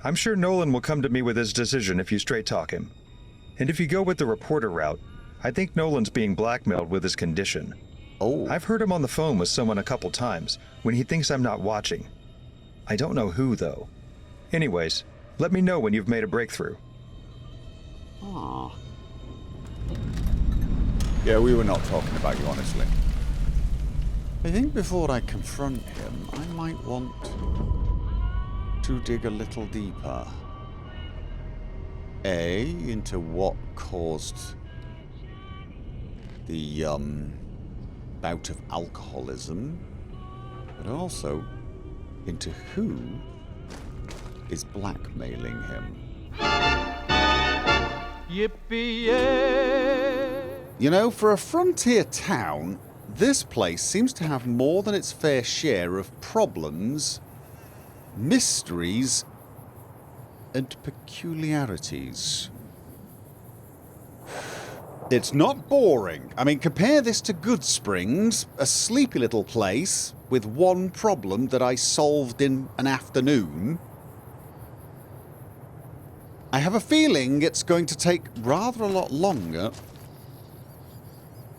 I'm sure Nolan will come to me with his decision if you straight talk him. And if you go with the reporter route, I think Nolan's being blackmailed with his condition. Oh. I've heard him on the phone with someone a couple times when he thinks I'm not watching. I don't know who, though. Anyways, let me know when you've made a breakthrough. Ah. Yeah, we were not talking about you, honestly. I think before I confront him, I might want to dig a little deeper. A, into what caused the, bout of alcoholism, but also into who is blackmailing him. Yippee-yay! You know, for a frontier town, this place seems to have more than its fair share of problems, mysteries, and peculiarities. It's not boring. I mean, compare this to Good Springs, a sleepy little place with one problem that I solved in an afternoon. I have a feeling it's going to take rather a lot longer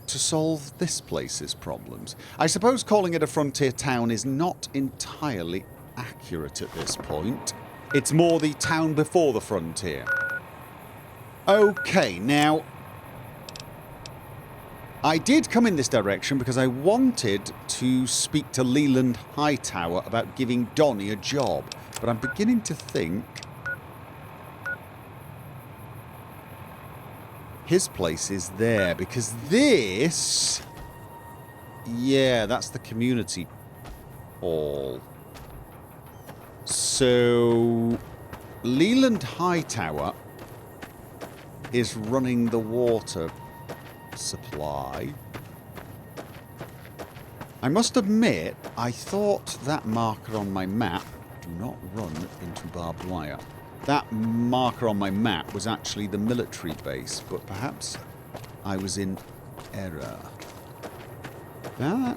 to solve this place's problems. I suppose calling it a frontier town is not entirely accurate at this point. It's more the town before the frontier. Okay, now, I did come in this direction because I wanted to speak to Leland Hightower about giving Donnie a job, but I'm beginning to think his place is there, because this... Yeah, that's the community hall. So, Leland Hightower is running the water supply. I must admit, I thought that marker on my map, do not run into barbed wire. That marker on my map was actually the military base, but perhaps I was in error. That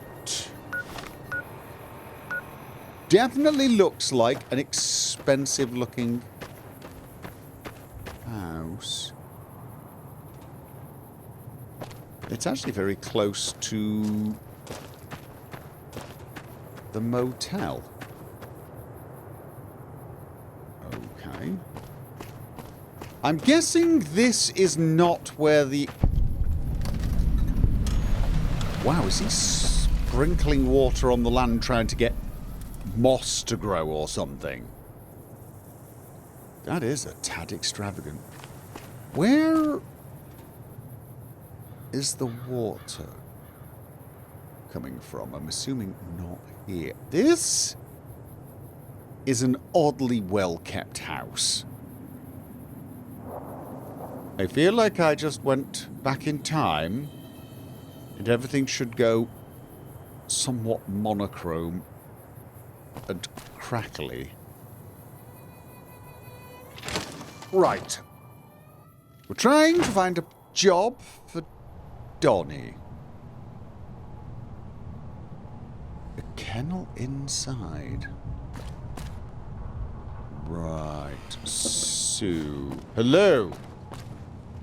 definitely looks like an expensive looking house. It's actually very close to the motel. Okay. I'm guessing this is not where the... Wow, is he sprinkling water on the land trying to get moss to grow or something? That is a tad extravagant. Where is the water coming from? I'm assuming not here. This is an oddly well-kept house. I feel like I just went back in time and everything should go somewhat monochrome and crackly. Right. We're trying to find a job for Donnie. A kennel inside. Right. So, hello.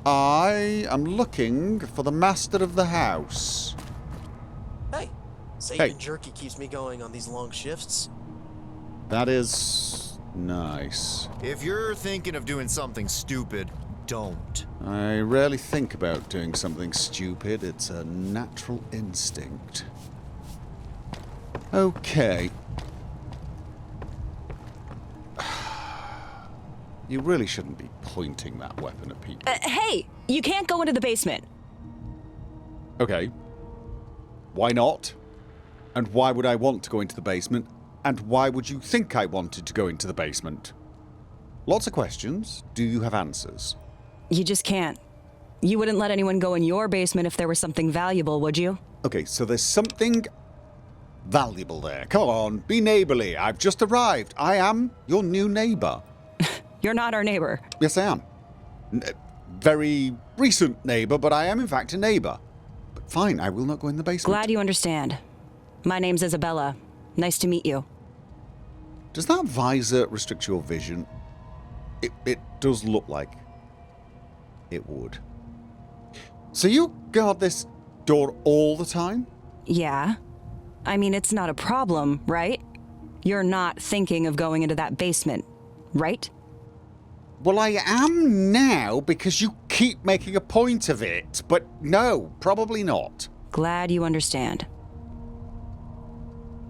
I am looking for the master of the house. Hey, Satan jerky keeps me going on these long shifts. That is nice. If you're thinking of doing something stupid, don't. I rarely think about doing something stupid. It's a natural instinct. Okay. You really shouldn't be pointing that weapon at people. Hey, you can't go into the basement. Okay. Why not? And why would I want to go into the basement? And why would you think I wanted to go into the basement? Lots of questions. Do you have answers? You just can't. You wouldn't let anyone go in your basement if there was something valuable, would you? Okay, so there's something valuable there. Come on, be neighborly. I've just arrived. I am your new neighbor. You're not our neighbor. Yes, I am. Very recent neighbor, but I am in fact a neighbor. But fine, I will not go in the basement. Glad you understand. My name's Isabella. Nice to meet you. Does that visor restrict your vision? It does look like it would. So you guard this door all the time? Yeah. I mean, it's not a problem, right? You're not thinking of going into that basement, right? Well, I am now because you keep making a point of it, but no, probably not. Glad you understand.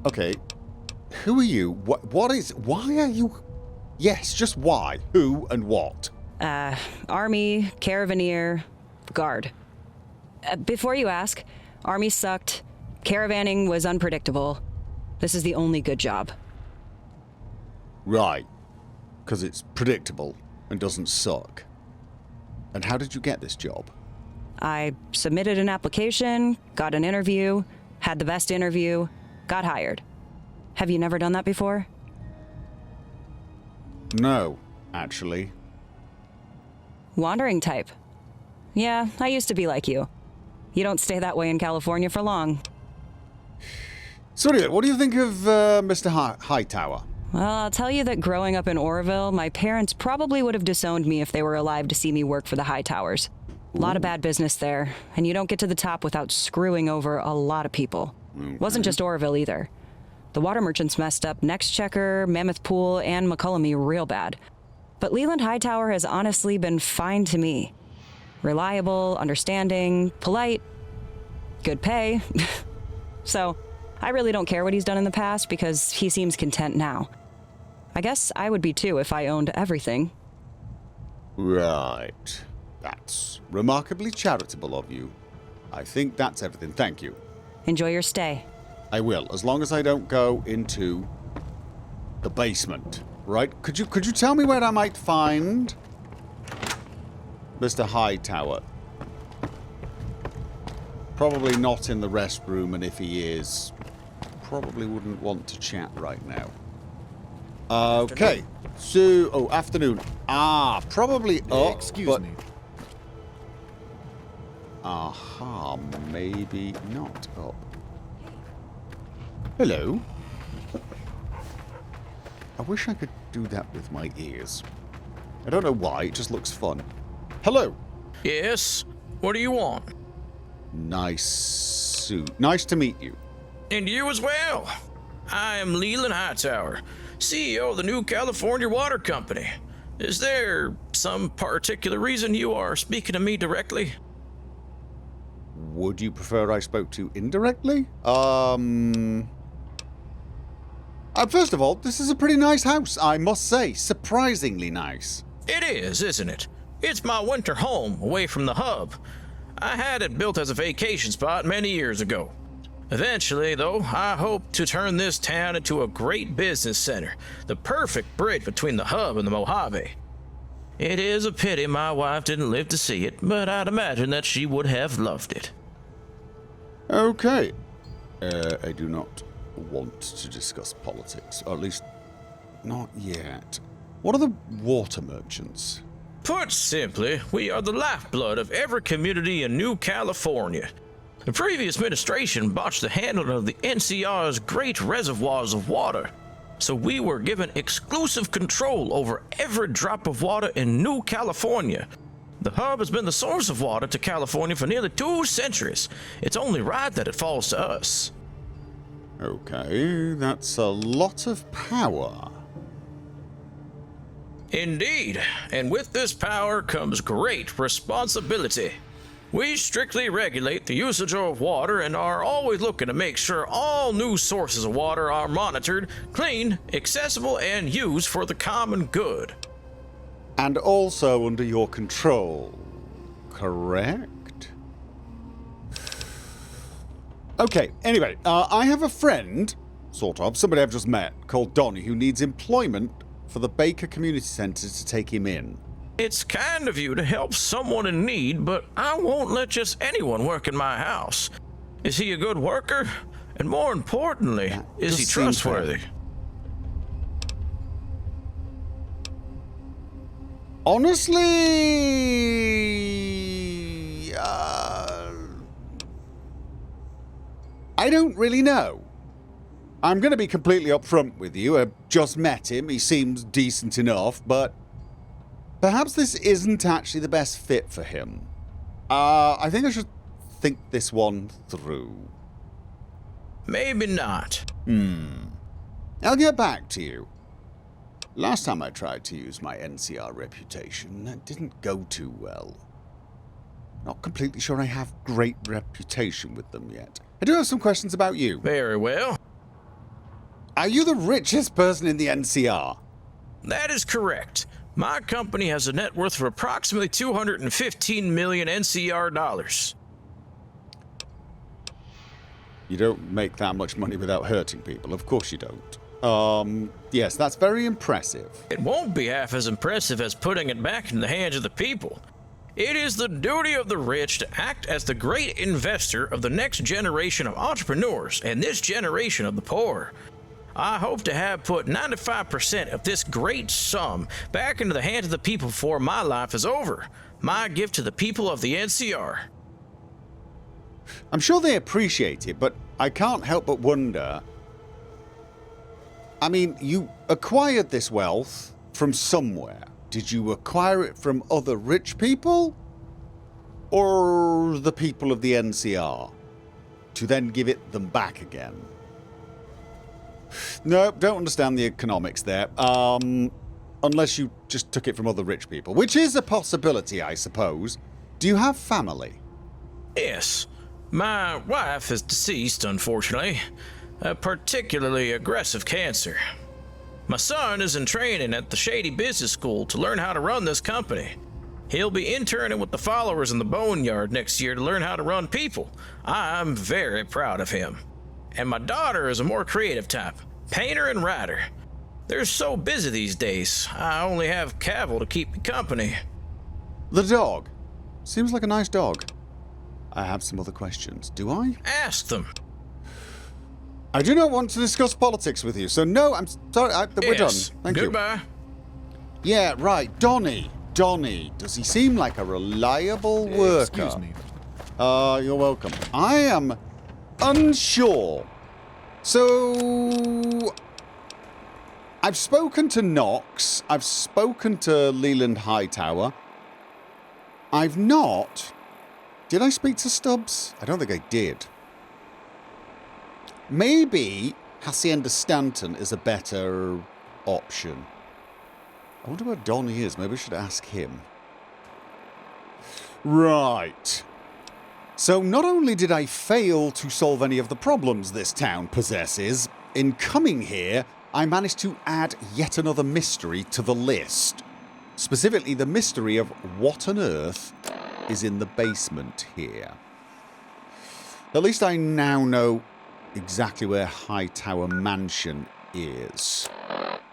Okay, who are you? Why are you... Yes, just why, who, and what? Army, caravaneer, guard. Before you ask, Army sucked, caravanning was unpredictable. This is the only good job. Right, because it's predictable and doesn't suck. And how did you get this job? I submitted an application, got an interview, had the best interview, got hired. Have you never done that before? No, actually. Wandering type. Yeah, I used to be like you. You don't stay that way in California for long. So anyway, what do you think of Mr. Hightower? Well, I'll tell you that growing up in Oroville, my parents probably would have disowned me if they were alive to see me work for the Hightowers. A lot of bad business there, and you don't get to the top without screwing over a lot of people. Okay. Wasn't just Oroville either. The water merchants messed up Next Checker, Mammoth Pool, and McCullamy real bad. But Leland Hightower has honestly been fine to me. Reliable, understanding, polite, good pay. So, I really don't care what he's done in the past because he seems content now. I guess I would be too if I owned everything. Right. That's remarkably charitable of you. I think that's everything. Thank you. Enjoy your stay. I will, as long as I don't go into the basement. Right? Could you tell me where I might find Mr. Hightower? Probably not in the restroom, and if he is, probably wouldn't want to chat right now. Okay. So, afternoon. Probably up, Excuse me. Aha, maybe not up. Hello. I wish I could do that with my ears. I don't know why, it just looks fun. Hello. Yes? What do you want? Nice suit. Nice to meet you. And you as well. I am Leland Hightower, CEO of the New California Water Company. Is there some particular reason you are speaking to me directly? Would you prefer I spoke to you indirectly? First of all, this is a pretty nice house, I must say. Surprisingly nice. It is, isn't it? It's my winter home, away from the hub. I had it built as a vacation spot many years ago. Eventually, though, I hope to turn this town into a great business center, the perfect bridge between the hub and the Mojave. It is a pity my wife didn't live to see it, but I'd imagine that she would have loved it. Okay. I do not want to discuss politics, or at least not yet. What are the water merchants? Put simply, we are the lifeblood of every community in New California. The previous administration botched the handling of the NCR's great reservoirs of water, so we were given exclusive control over every drop of water in New California. The hub has been the source of water to California for nearly 2 centuries. It's only right that it falls to us. Okay, that's a lot of power. Indeed, and with this power comes great responsibility. We strictly regulate the usage of water and are always looking to make sure all new sources of water are monitored, clean, accessible, and used for the common good. And also under your control, correct? Okay, anyway, I have a friend, sort of, somebody I've just met, called Donnie, who needs employment for the Baker Community Center to take him in. It's kind of you to help someone in need, but I won't let just anyone work in my house. Is he a good worker? And more importantly, is he trustworthy? Honestly, I don't really know. I'm going to be completely upfront with you. I just met him. He seems decent enough, but Perhaps this isn't actually the best fit for him. I think I should think this one through. Maybe not. I'll get back to you. Last time I tried to use my NCR reputation, that didn't go too well. Not completely sure I have great reputation with them yet. I do have some questions about you. Very well. Are you the richest person in the NCR? That is correct. My company has a net worth of approximately 215 million NCR dollars. You don't make that much money without hurting people. Of course you don't. Yes, that's very impressive. It won't be half as impressive as putting it back in the hands of the people. It is the duty of the rich to act as the great investor of the next generation of entrepreneurs and this generation of the poor. I hope to have put 95% of this great sum back into the hands of the people before my life is over. My gift to the people of the NCR. I'm sure they appreciate it, but I can't help but wonder. I mean, you acquired this wealth from somewhere. Did you acquire it from other rich people? Or the people of the NCR? To then give it them back again? No, don't understand the economics there. Unless you just took it from other rich people, which is a possibility, I suppose. Do you have family? Yes. My wife is deceased, unfortunately. A particularly aggressive cancer. My son is in training at the Shady Business School to learn how to run this company. He'll be interning with the followers in the boneyard next year to learn how to run people. I'm very proud of him. And my daughter is a more creative type, painter and writer. They're so busy these days, I only have Cavill to keep me company. The dog. Seems like a nice dog. I have some other questions. Do I? Ask them. I do not want to discuss politics with you, so no, I'm sorry. We're done. Thank you. Goodbye. Yeah, right. Donnie. Does he seem like a reliable worker? Excuse me. You're welcome. I am unsure. So, I've spoken to Knox. I've spoken to Leland Hightower. I've not... Did I speak to Stubbs? I don't think I did. Maybe Hacienda Stanton is a better option. I wonder where Donnie is. Maybe I should ask him. Right. So not only did I fail to solve any of the problems this town possesses, in coming here, I managed to add yet another mystery to the list. Specifically the mystery of what on earth is in the basement here. At least I now know exactly where Hightower Mansion is.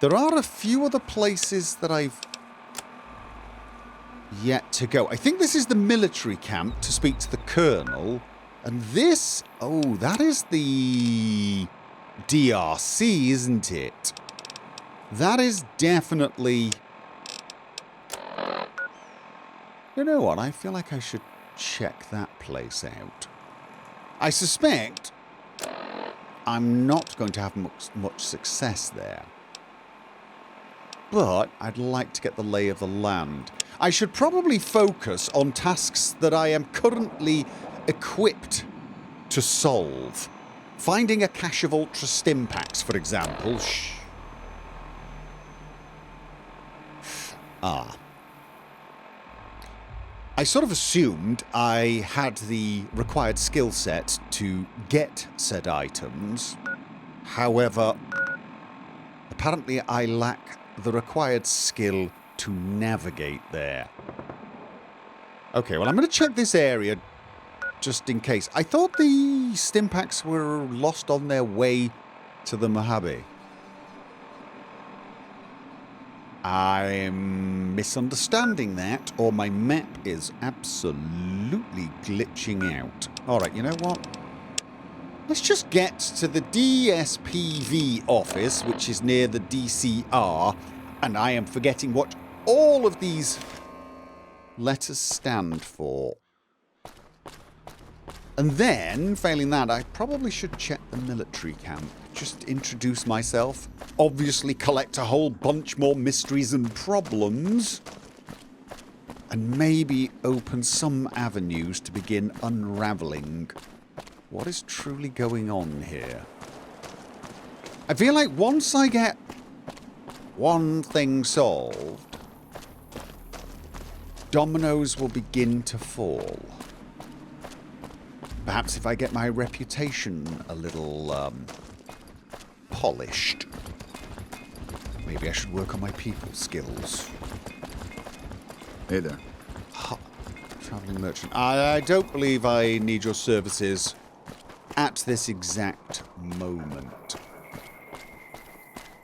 There are a few other places that I've yet to go. I think this is the military camp to speak to the colonel. And this... Oh, that is the DRC, isn't it? That is definitely... You know what? I feel like I should check that place out. I suspect I'm not going to have much success there. But I'd like to get the lay of the land. I should probably focus on tasks that I am currently equipped to solve. Finding a cache of Ultra Stim Packs, for example. I sort of assumed I had the required skill set to get said items. However, apparently I lack the required skill to navigate there. Okay, well, I'm going to check this area just in case. I thought the Stimpaks were lost on their way to the Mojave. I'm misunderstanding that, or my map is absolutely glitching out. Alright, you know what? Let's just get to the DSPV office, which is near the DCR, and I am forgetting what all of these letters stand for. And then, failing that, I probably should check the military camp. Just introduce myself. Obviously collect a whole bunch more mysteries and problems. and maybe open some avenues to begin unravelling what is truly going on here. I feel like once I get one thing solved, dominoes will begin to fall. Perhaps if I get my reputation a little polished. Maybe I should work on my people skills. Hey there. Travelling merchant. I don't believe I need your services at this exact moment.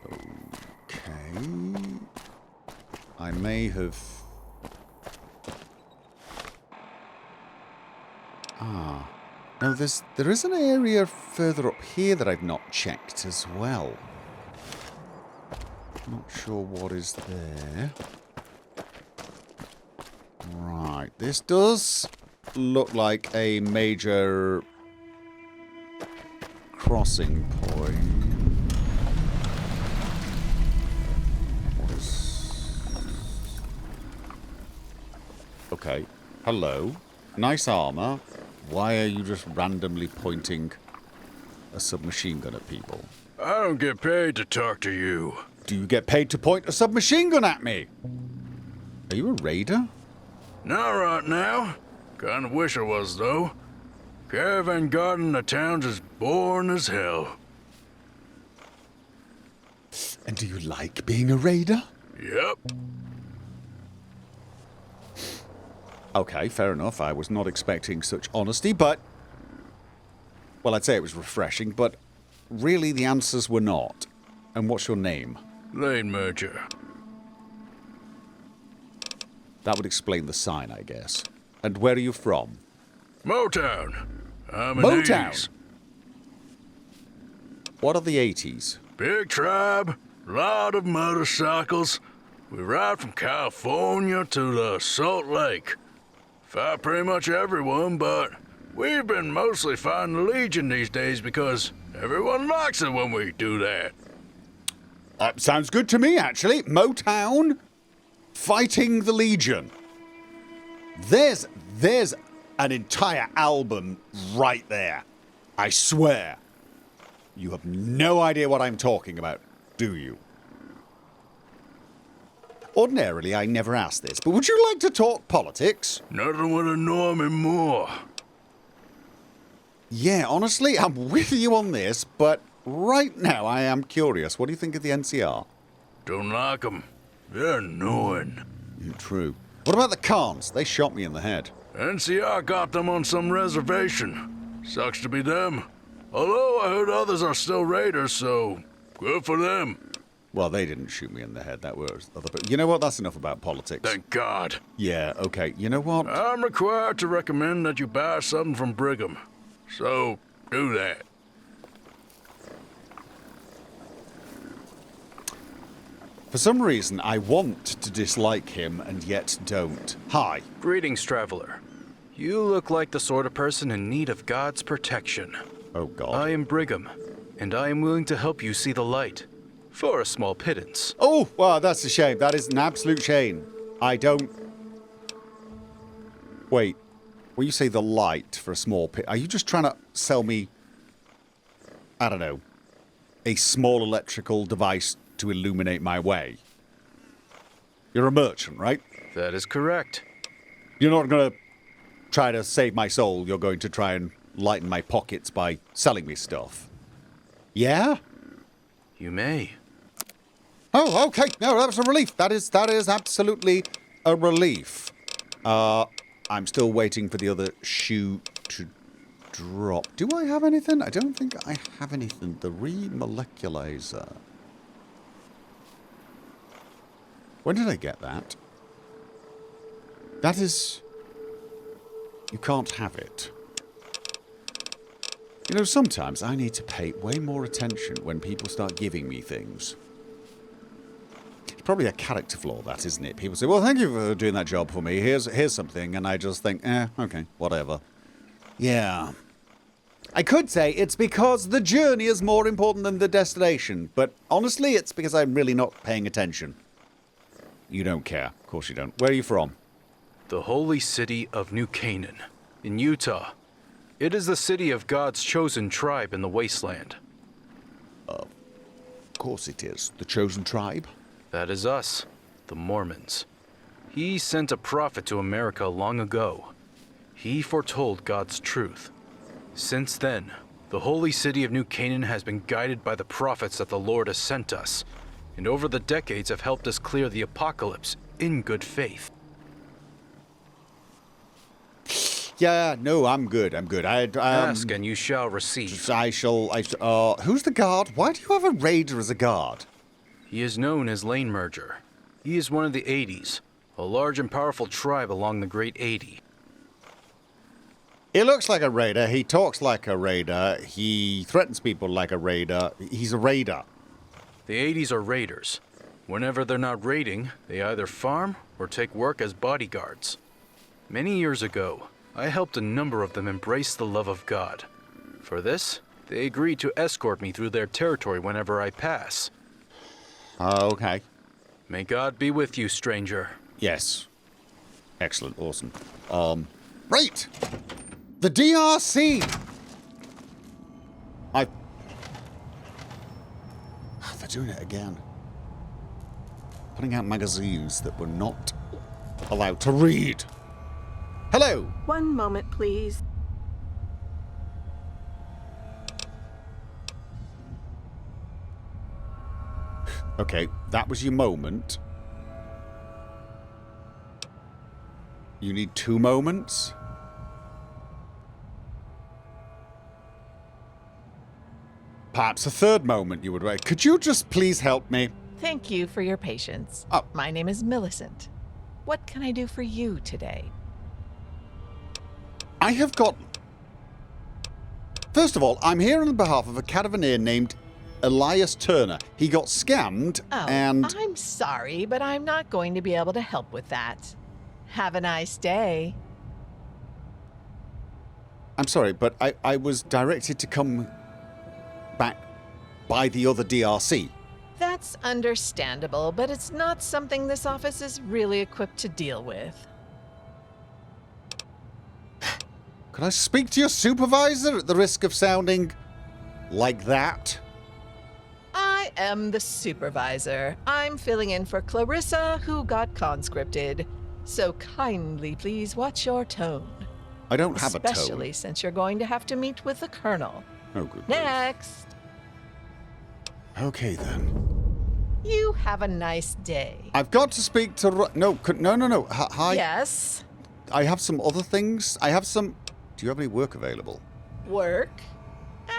Okay. I may have... No, there is an area further up here that I've not checked as well. Not sure what is there. Right, this does look like a major crossing point. What is... Okay, hello. Nice armor. Why are you just randomly pointing a submachine gun at people? I don't get paid to talk to you. Do you get paid to point a submachine gun at me? Are you a raider? Not right now. Kinda wish I was, though. Caravan guarding the town's as boring as hell. And do you like being a raider? Yep. Okay, fair enough. I was not expecting such honesty, but... Well, I'd say it was refreshing, but really the answers were not. And what's your name? Lane merger. That would explain the sign, I guess. And where are you from? Motown. I'm in Motown? 80s. What are the 80s? Big tribe, lot of motorcycles. We ride from California to the Salt Lake. Fight pretty much everyone, but we've been mostly fighting the Legion these days because everyone likes it when we do that. Sounds good to me, actually. Motown, fighting the Legion. There's an entire album right there. I swear. You have no idea what I'm talking about, do you? Ordinarily, I never ask this, but would you like to talk politics? Nothing would annoy me more. Yeah, honestly, I'm with you on this, but right now I am curious. What do you think of the NCR? Don't like them. They're annoying. Yeah, true. What about the Khans? They shot me in the head. NCR got them on some reservation. Sucks to be them. Although I heard others are still raiders, so good for them. Well, they didn't shoot me in the head. That was other. But you know what? That's enough about politics. Thank God. Yeah. Okay. You know what? I'm required to recommend that you buy something from Brigham. So do that. For some reason, I want to dislike him and yet don't. Hi. Greetings, traveler. You look like the sort of person in need of God's protection. Oh, God. I am Brigham, and I am willing to help you see the light. For a small pittance. Oh, well, that's a shame. That is an absolute shame. I don't... Wait. When you say the light for a small pit, are you just trying to sell me, I don't know, a small electrical device to illuminate my way? You're a merchant, right? That is correct. You're not going to try to save my soul. You're going to try and lighten my pockets by selling me stuff. Yeah? You may. Oh, okay. No, that was a relief. That is absolutely a relief. I'm still waiting for the other shoe to drop. Do I have anything? I don't think I have anything. The remoleculizer. When did I get that? That is... You can't have it. You know, sometimes I need to pay way more attention when people start giving me things. It's probably a character flaw, that, isn't it? People say, well, thank you for doing that job for me. Here's something. And I just think, okay, whatever. Yeah. I could say it's because the journey is more important than the destination. But honestly, it's because I'm really not paying attention. You don't care. Of course you don't. Where are you from? The holy city of New Canaan, in Utah. It is the city of God's chosen tribe in the wasteland. Of course it is. The chosen tribe? That is us, the Mormons. He sent a prophet to America long ago. He foretold God's truth. Since then, the holy city of New Canaan has been guided by the prophets that the Lord has sent us, and over the decades have helped us clear the apocalypse in good faith. Yeah, no, I'm good. Ask and you shall receive. Who's the guard? Why do you have a raider as a guard? He is known as Lane Merger. He is one of the 80s, a large and powerful tribe along the Great 80. He looks like a raider. He talks like a raider. He threatens people like a raider. He's a raider. The 80s are raiders. Whenever they're not raiding, they either farm or take work as bodyguards. Many years ago, I helped a number of them embrace the love of God. For this, they agreed to escort me through their territory whenever I pass. Okay. May God be with you, stranger. Yes. Excellent. Awesome. Right! The DRC! They're doing it again. Putting out magazines that we're not allowed to read. Hello! One moment, please. Okay, that was your moment. You need 2 moments? Perhaps a 3rd moment you would wait. Could you just please help me? Thank you for your patience. Oh. My name is Millicent. What can I do for you today? I have got... First of all, I'm here on behalf of a caravaneer named Elias Turner. He got scammed and... I'm sorry, but I'm not going to be able to help with that. Have a nice day. I'm sorry, but I was directed to come back by the other DRC. That's understandable, but it's not something this office is really equipped to deal with. Could I speak to your supervisor at the risk of sounding like that? I am the supervisor. I'm filling in for Clarissa, who got conscripted. So kindly please watch your tone. I don't have a tone. Especially since you're going to have to meet with the colonel. Oh, good. Next. Okay, then. You have a nice day. I've got to speak to... No. Hi. Yes? I have some other things. I have some... Do you have any work available? Work?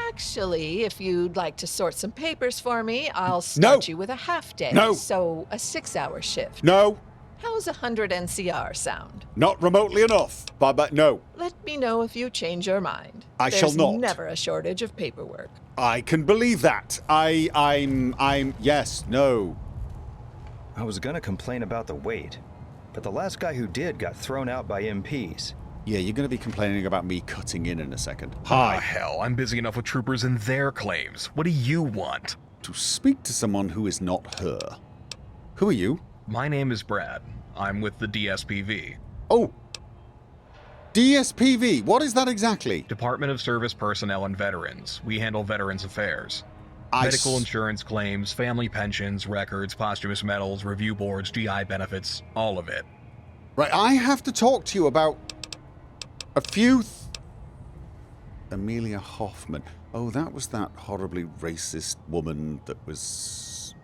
Actually, if you'd like to sort some papers for me, I'll start you with a half day. No. So a 6-hour shift. No. How's 100 NCR sound? Not remotely enough. But no. Let me know if you change your mind. I shall not. There's never a shortage of paperwork. I can believe that. I'm... Yes, no. I was gonna complain about the wait, but the last guy who did got thrown out by MPs. Yeah, you're going to be complaining about me cutting in a second. Ah, hell, I'm busy enough with troopers and their claims. What do you want? To speak to someone who is not her. Who are you? My name is Brad. I'm with the DSPV. Oh. DSPV, what is that exactly? Department of Service Personnel and Veterans. We handle veterans affairs. Medical insurance claims, family pensions, records, posthumous medals, review boards, GI benefits, all of it. Right, I have to talk to you about a few... Amelia Hoffman. Oh, that was that horribly racist woman that was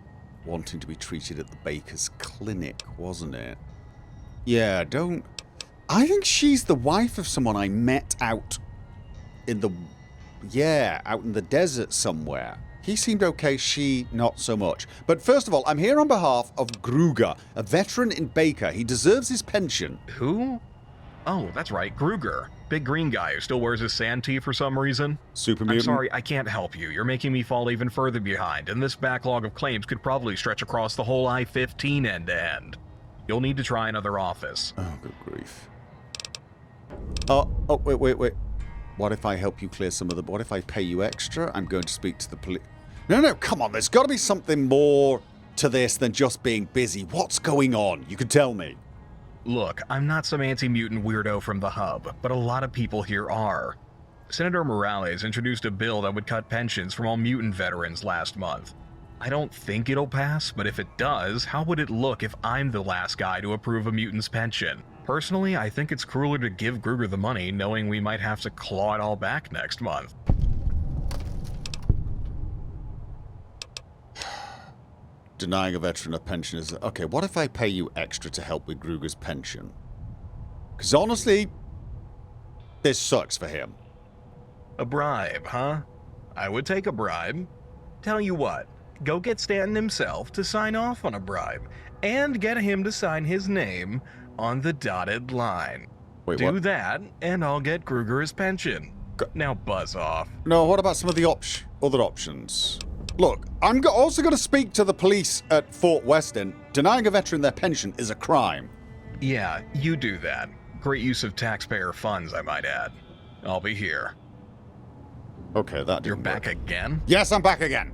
wanting to be treated at the Baker's Clinic, wasn't it? Yeah, don't... I think she's the wife of someone I met out in the... Yeah, out in the desert somewhere. He seemed okay, she not so much. But first of all, I'm here on behalf of Gruger, a veteran in Baker. He deserves his pension. Who? Oh, that's right, Gruger. Big green guy who still wears his sand tee for some reason. Super I'm mutant. sorry, I can't help you. You're making me fall even further behind, and this backlog of claims could probably stretch across the whole I-15 end to end. You'll need to try another office. Oh, good grief. Wait. What if I help you clear some of the... What if I pay you extra? I'm going to speak to the police... No, come on. There's got to be something more to this than just being busy. What's going on? You can tell me. Look, I'm not some anti-mutant weirdo from the hub, but a lot of people here are. Senator Morales introduced a bill that would cut pensions from all mutant veterans last month. I don't think it'll pass, but if it does, how would it look if I'm the last guy to approve a mutant's pension? Personally, I think it's crueler to give Gruger the money, knowing we might have to claw it all back next month. Denying a veteran a pension is... Okay, what if I pay you extra to help with Gruger's pension? Because honestly, this sucks for him. A bribe, huh? I would take a bribe. Tell you what, go get Stanton himself to sign off on a bribe, and get him to sign his name on the dotted line. Wait, Do what? that, and I'll get Gruger his pension. Now buzz off. No, what about some of the other options? Look, I'm also going to speak to the police at Fort Weston. Denying a veteran their pension is a crime. Yeah, you do that. Great use of taxpayer funds, I might add. I'll be here. Okay, that didn't You're back work. again? Yes, I'm back again.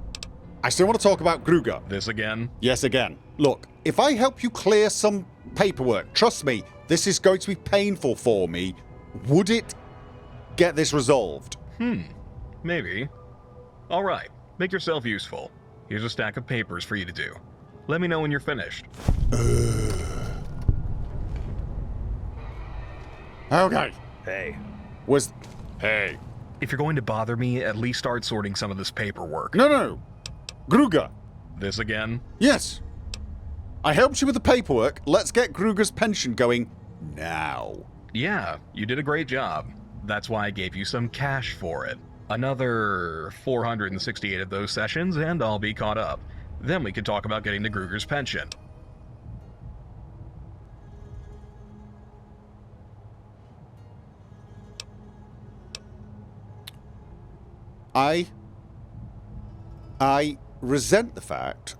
I still want to talk about Gruger. This again? Yes, again. Look, if I help you clear some paperwork, trust me, this is going to be painful for me. Would it get this resolved? Maybe. All right, make yourself useful. Here's a stack of papers for you to do. Let me know when you're finished. Okay. Hey. Hey. If you're going to bother me, at least start sorting some of this paperwork. No. Gruger. This again? Yes. I helped you with the paperwork. Let's get Gruger's pension going now. Yeah, you did a great job. That's why I gave you some cash for it. Another 468 of those sessions, and I'll be caught up. Then we can talk about getting to Gruger's pension. I resent the fact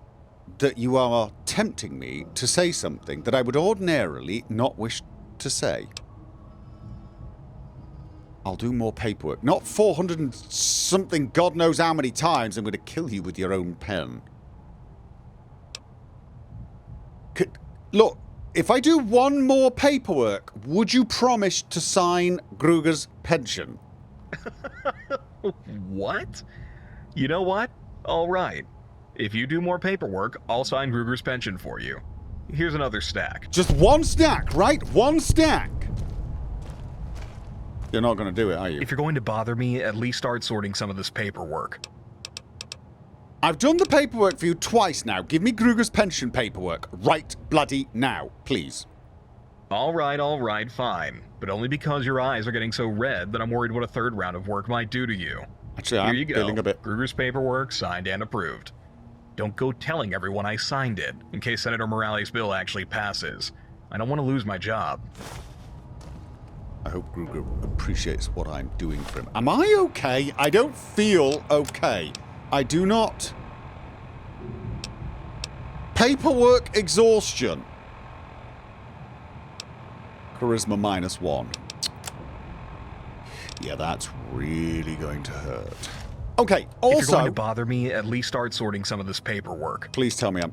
that you are tempting me to say something that I would ordinarily not wish to say. I'll do more paperwork. Not 400 and something, God knows how many times I'm going to kill you with your own pen. Look, if I do one more paperwork, would you promise to sign Gruger's pension? What? You know what? All right. If you do more paperwork, I'll sign Gruger's pension for you. Here's another stack. Just one stack, right? One stack. You're not going to do it, are you? If you're going to bother me, at least start sorting some of this paperwork. I've done the paperwork for you twice now. Give me Gruger's pension paperwork right bloody now, please. All right, fine. But only because your eyes are getting so red that I'm worried what a third round of work might do to you. Actually, Here you I'm go. feeling a bit... Gruger's paperwork, signed and approved. Don't go telling everyone I signed it, in case Senator Morales' bill actually passes. I don't want to lose my job. I hope Gruger appreciates what I'm doing for him. Am I okay? I don't feel okay. I do not... Paperwork exhaustion. Charisma -1. Yeah, that's really going to hurt. Okay, also... If you're going to bother me, at least start sorting some of this paperwork. Please tell me I'm...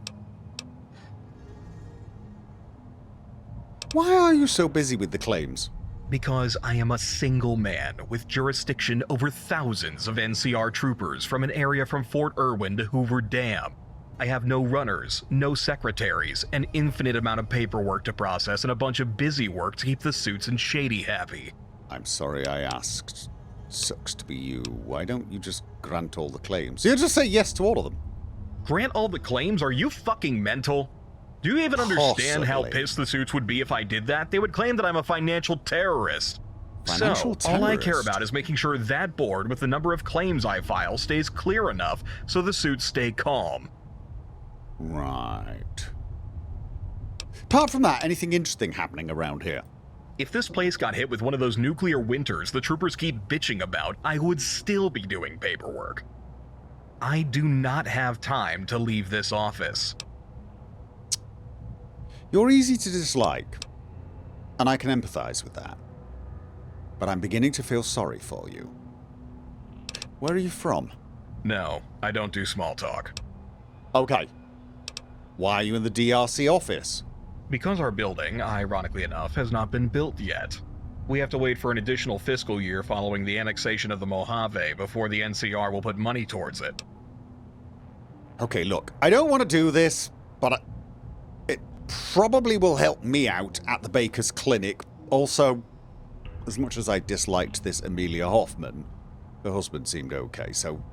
Why are you so busy with the claims? Because I am a single man with jurisdiction over thousands of NCR troopers from an area from Fort Irwin to Hoover Dam. I have no runners, no secretaries, an infinite amount of paperwork to process, and a bunch of busy work to keep the suits and Shady happy. I'm sorry I asked. Sucks to be you. Why don't you just grant all the claims? You just say yes to all of them. Grant all the claims? Are you fucking mental? Do you even understand how Possibly. pissed the suits would be if I did that? They would claim that I'm a financial terrorist. Financial All I care terrorist? about is making sure that board with the number of claims I file stays clear enough so the suits stay calm. Right. Apart from that, anything interesting happening around here? If this place got hit with one of those nuclear winters the troopers keep bitching about, I would still be doing paperwork. I do not have time to leave this office. You're easy to dislike, and I can empathize with that. But I'm beginning to feel sorry for you. Where are you from? No, I don't do small talk. Okay. Why are you in the DRC office? Because our building, ironically enough, has not been built yet. We have to wait for an additional fiscal year following the annexation of the Mojave before the NCR will put money towards it. Okay, look, I don't want to do this, but it probably will help me out at the Baker's Clinic. Also, as much as I disliked this Amelia Hoffman, her husband seemed okay, so...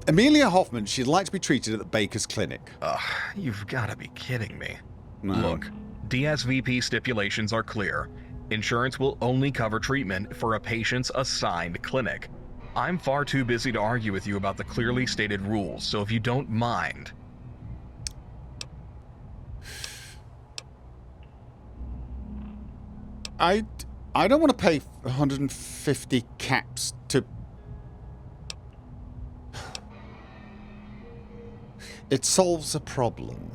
Amelia Hoffman, she'd like to be treated at the Baker's Clinic. Ugh, you've got to be kidding me. No. Look, DSVP stipulations are clear. Insurance will only cover treatment for a patient's assigned clinic. I'm far too busy to argue with you about the clearly stated rules, so if you don't mind... I don't want to pay 150 caps to... It solves a problem.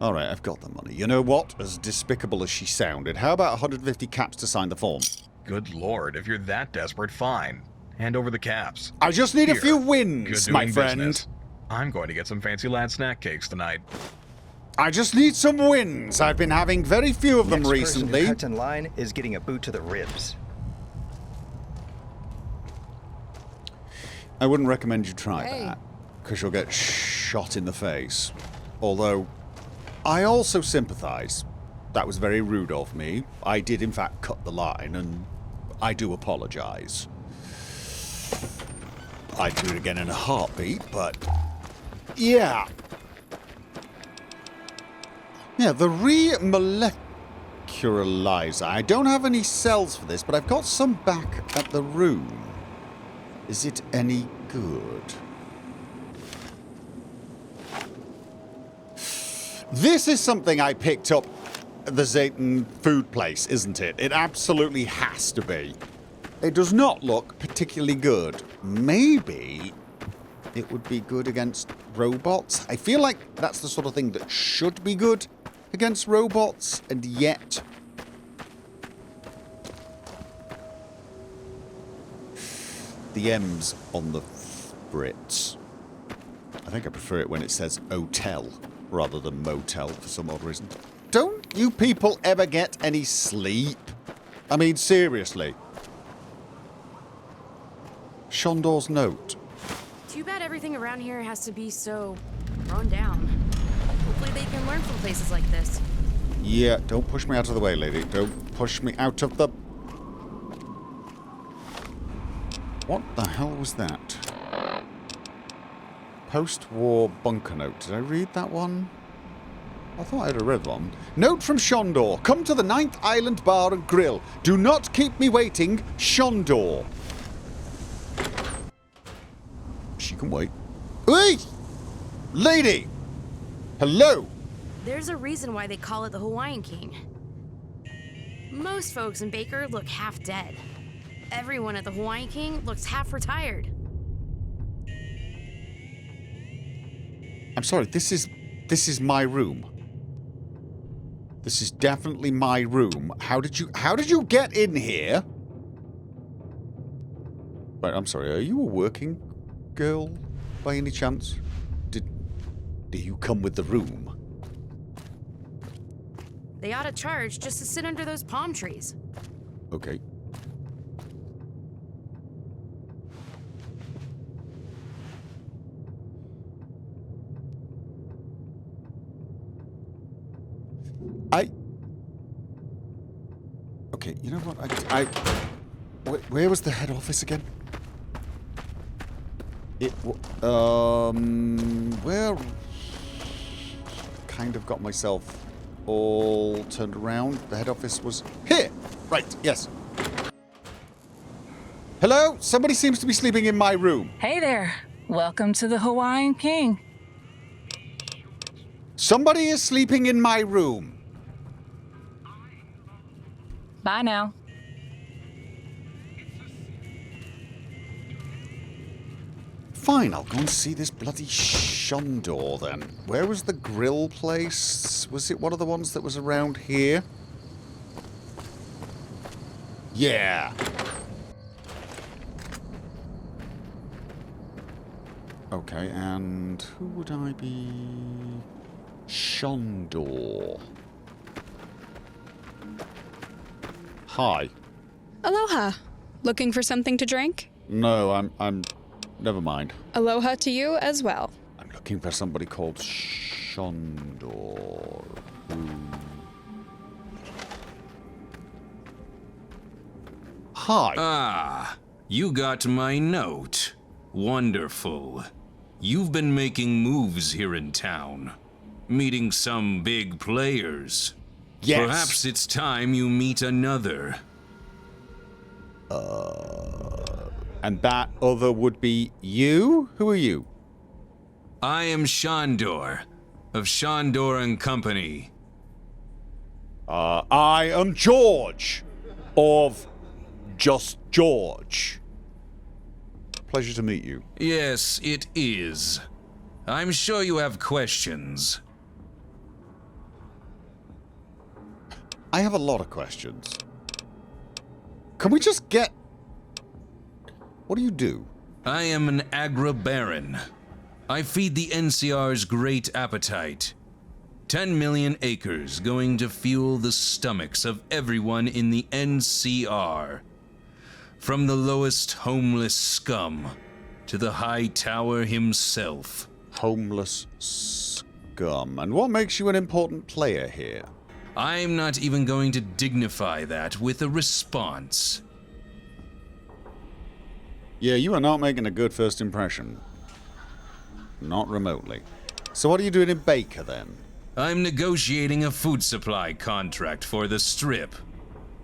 Alright, I've got the money. You know what? As despicable as she sounded, how about 150 caps to sign the form? Good lord, if you're that desperate, fine. Hand over the caps. I just need Here. a few wins, Good my doing friend. business. I'm going to get some fancy lad snack cakes tonight. I just need some wins. I've been having very few of them Next recently. person who cuts in line is getting a boot to the ribs. I wouldn't recommend you try that, because you'll get shot in the face. Although, I also sympathise. That was very rude of me. I did, in fact, cut the line, and I do apologise. I'd do it again in a heartbeat, but... Yeah. Yeah, the remolecularizer. I don't have any cells for this, but I've got some back at the room. Is it any good? This is something I picked up at the Zayton food place, isn't it? It absolutely has to be. It does not look particularly good. Maybe it would be good against robots. I feel like that's the sort of thing that should be good against robots, and yet... The M's on the Brits. I think I prefer it when it says hotel rather than motel for some odd reason. Don't you people ever get any sleep? I mean, seriously. Shondor's note. Too bad everything around here has to be so run down. Hopefully they can learn from places like this. Yeah, don't push me out of the way, lady. Don't push me out of the... What the hell was that? Post-war bunker note. Did I read that one? I thought I'd read one. Note from Shondor. Come to the 9th Island Bar and Grill. Do not keep me waiting. Shondor. She can wait. Wait! Lady! Hello! There's a reason why they call it the Hawaiian King. Most folks in Baker look half dead. Everyone at the Hawaiian King looks half retired. I'm sorry, this is my room. This is definitely my room. How did you get in here? Right, I'm sorry, are you a working girl by any chance? Do you come with the room? They ought to charge just to sit under those palm trees. Okay. Okay, you know what? Where was the head office again? Where? Kind of got myself all turned around. The head office was here. Right, yes. Hello? Somebody seems to be sleeping in my room. Hey there. Welcome to the Hawaiian King. Somebody is sleeping in my room. Bye now. Fine, I'll go and see this bloody Shondor then. Where was the grill place? Was it one of the ones that was around here? Yeah. Okay, and who would I be Shandor. Hi. Aloha. Looking for something to drink? No, I'm... Never mind. Aloha to you as well. I'm looking for somebody called Shandor. Hi. Ah, you got my note. Wonderful. You've been making moves here in town. Meeting some big players. Yes. Perhaps it's time you meet another. And that other would be you? Who are you? I am Shandor, of Shandor and Company. I am George, of Just George. Pleasure to meet you. Yes, it is. I'm sure you have questions. I have a lot of questions. Can we just get... What do you do? I am an agri-baron. I feed the NCR's great appetite. 10 million acres going to fuel the stomachs of everyone in the NCR. From the lowest homeless scum to the High Tower himself. Homeless scum. And what makes you an important player here? I'm not even going to dignify that with a response. Yeah, you are not making a good first impression. Not remotely. So what are you doing in Baker, then? I'm negotiating a food supply contract for the Strip.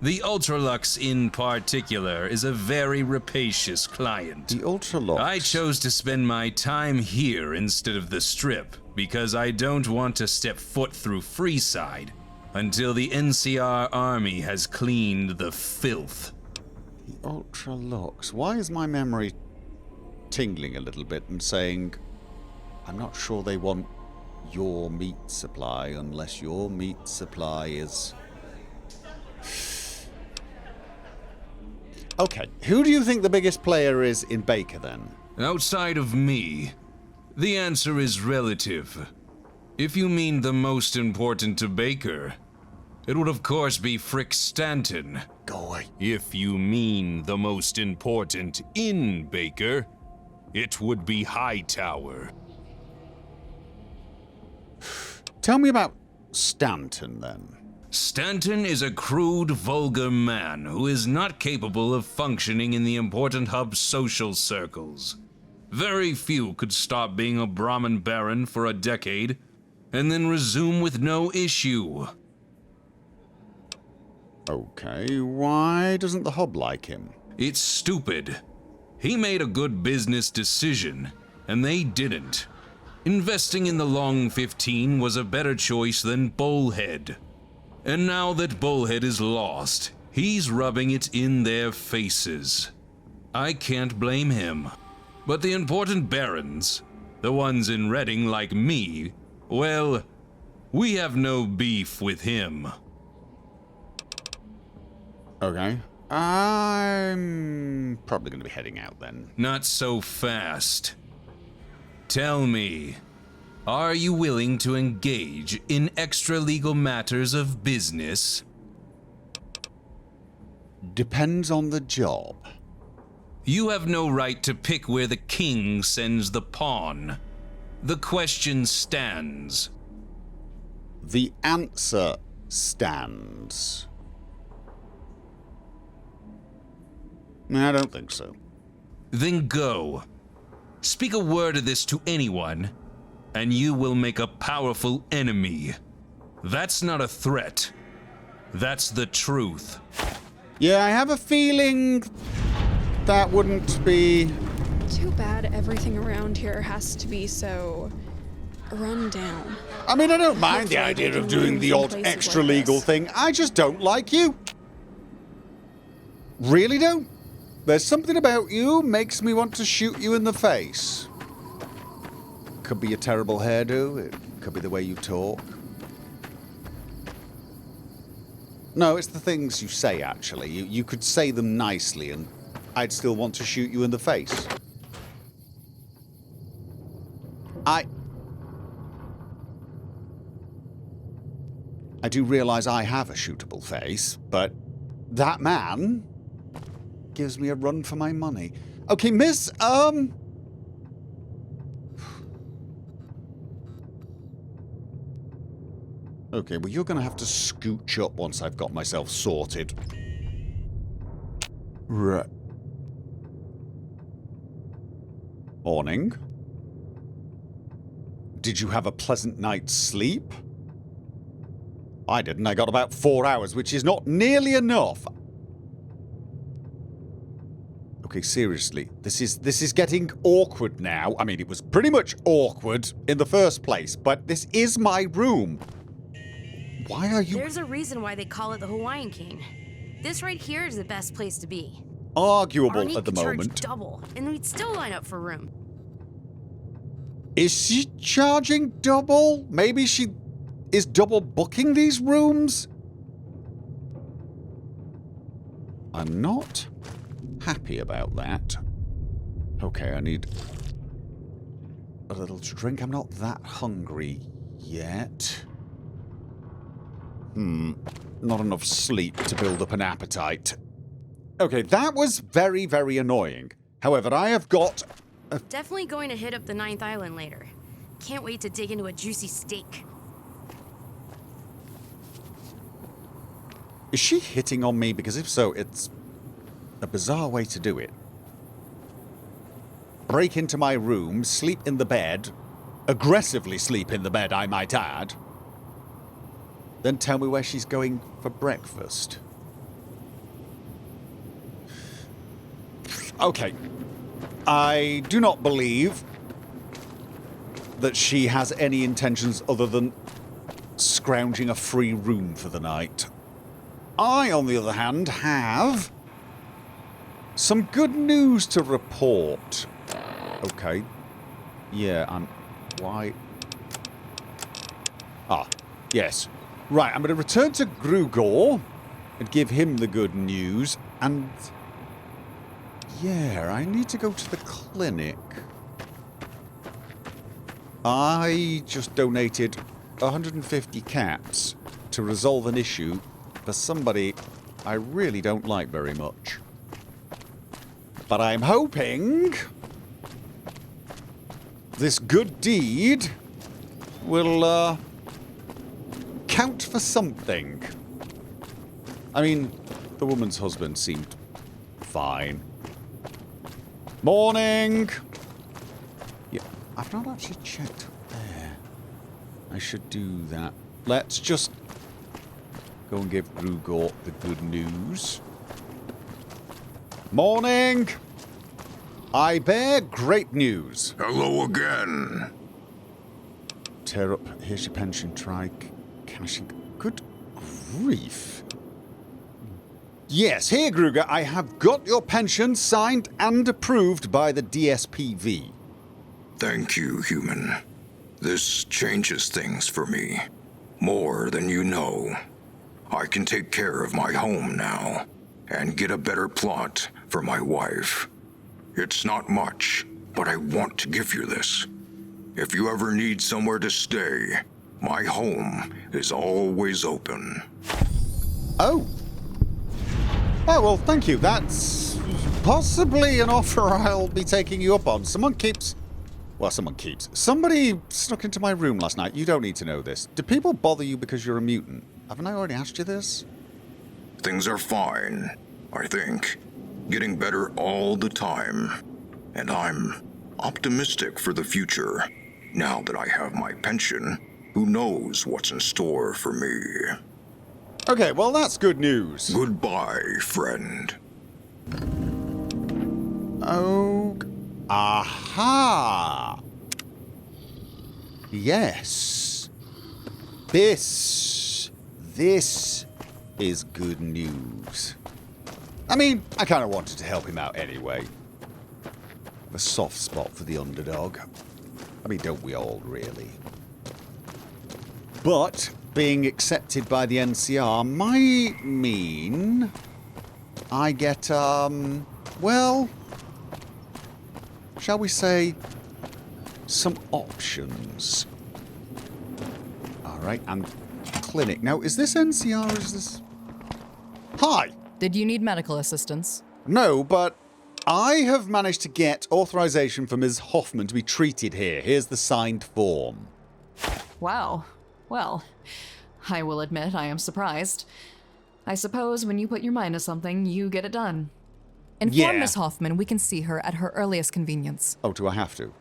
The Ultralux in particular is a very rapacious client. The Ultralux? I chose to spend my time here instead of the Strip because I don't want to step foot through Freeside until the NCR army has cleaned the filth. The Ultralux. Why is my memory tingling a little bit and saying, I'm not sure they want your meat supply unless your meat supply is... Okay, who do you think the biggest player is in Baker, then? Outside of me, the answer is relative. If you mean the most important to Baker, it would of course be Frick Stanton. Go away. If you mean the most important in Baker, it would be Hightower. Tell me about Stanton, then. Stanton is a crude, vulgar man who is not capable of functioning in the important hub's social circles. Very few could stop being a Brahmin baron for a decade and then resume with no issue. Okay, why doesn't the hub like him? It's stupid. He made a good business decision, and they didn't. Investing in the Long 15 was a better choice than Bullhead. And now that Bullhead is lost, he's rubbing it in their faces. I can't blame him. But the important barons, the ones in Reading like me, well, we have no beef with him. Okay. I'm probably going to be heading out then. Not so fast. Tell me, are you willing to engage in extra-legal matters of business? Depends on the job. You have no right to pick where the king sends the pawn. The question stands. The answer stands. I don't think so. Then go. Speak a word of this to anyone, and you will make a powerful enemy. That's not a threat. That's the truth. Yeah, I have a feeling that wouldn't be... Too bad everything around here has to be so run down. I mean, I don't mind the idea of doing the odd extra-legal thing. I just don't like you. Really don't. There's something about you makes me want to shoot you in the face. Could be your terrible hairdo. It could be the way you talk. No, it's the things you say, actually. You could say them nicely, and I'd still want to shoot you in the face. I do realise I have a shootable face, but that man gives me a run for my money. Okay, miss, okay, well, you're going to have to scooch up once I've got myself sorted. Right. Morning. Did you have a pleasant night's sleep? I didn't. I got about 4 hours, which is not nearly enough. Okay, seriously. This is getting awkward now. I mean, it was pretty much awkward in the first place, but this is my room. Why are you... There's a reason why they call it the Hawaiian King. This right here is the best place to be. Arguable at the moment. Double, and we'd still line up for room. Is she charging double? Maybe she is double booking these rooms? I'm not happy about that. Okay, I need a little to drink. I'm not that hungry yet. Not enough sleep to build up an appetite. Okay, that was very, very annoying. However, I have got... Definitely going to hit up the 9th island later. Can't wait to dig into a juicy steak. Is she hitting on me? Because if so, it's a bizarre way to do it. Break into my room, sleep in the bed, aggressively sleep in the bed, I might add, then tell me where she's going for breakfast. Okay. I do not believe that she has any intentions other than scrounging a free room for the night. I, on the other hand, have some good news to report. Okay. Yeah, why? Ah, yes. Right, I'm going to return to Grugor and give him the good news, and... yeah, I need to go to the clinic. I just donated 150 caps to resolve an issue for somebody I really don't like very much. But I'm hoping this good deed will count for something. I mean, the woman's husband seemed fine. Morning! Yeah, I've not actually checked there. I should do that. Let's just go and give Grugor the good news. Morning! I bear great news. Hello again. Tear up, here's your pension, try cashing. Good grief. Yes, here, Gruger, I have got your pension signed and approved by the DSPV. Thank you, human. This changes things for me. More than you know. I can take care of my home now, and get a better plot for my wife. It's not much, but I want to give you this. If you ever need somewhere to stay, my home is always open. Oh. Oh, well, thank you. That's possibly an offer I'll be taking you up on. Somebody snuck into my room last night. You don't need to know this. Do people bother you because you're a mutant? Haven't I already asked you this? Things are fine, I think. Getting better all the time. And I'm optimistic for the future. Now that I have my pension, who knows what's in store for me? Okay, well, that's good news. Goodbye, friend. Oh. Aha! Yes. This is good news. I mean, I kind of wanted to help him out anyway. A soft spot for the underdog. I mean, don't we all, really? But being accepted by the NCR might mean I get, well, shall we say, some options. All right, and clinic. Now, is this NCR or is this... Hi! Did you need medical assistance? No, but I have managed to get authorization for Ms. Hoffman to be treated here. Here's the signed form. Wow. Well, I will admit I am surprised. I suppose when you put your mind to something, you get it done. Inform Miss Hoffman we can see her at her earliest convenience. Oh, do I have to?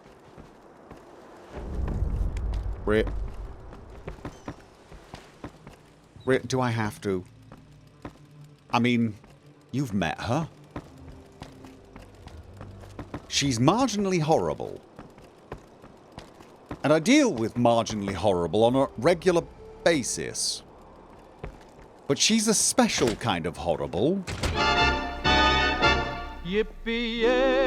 Do I have to? I mean, you've met her. She's marginally horrible. And I deal with marginally horrible on a regular basis. But she's a special kind of horrible. Yippee-yay!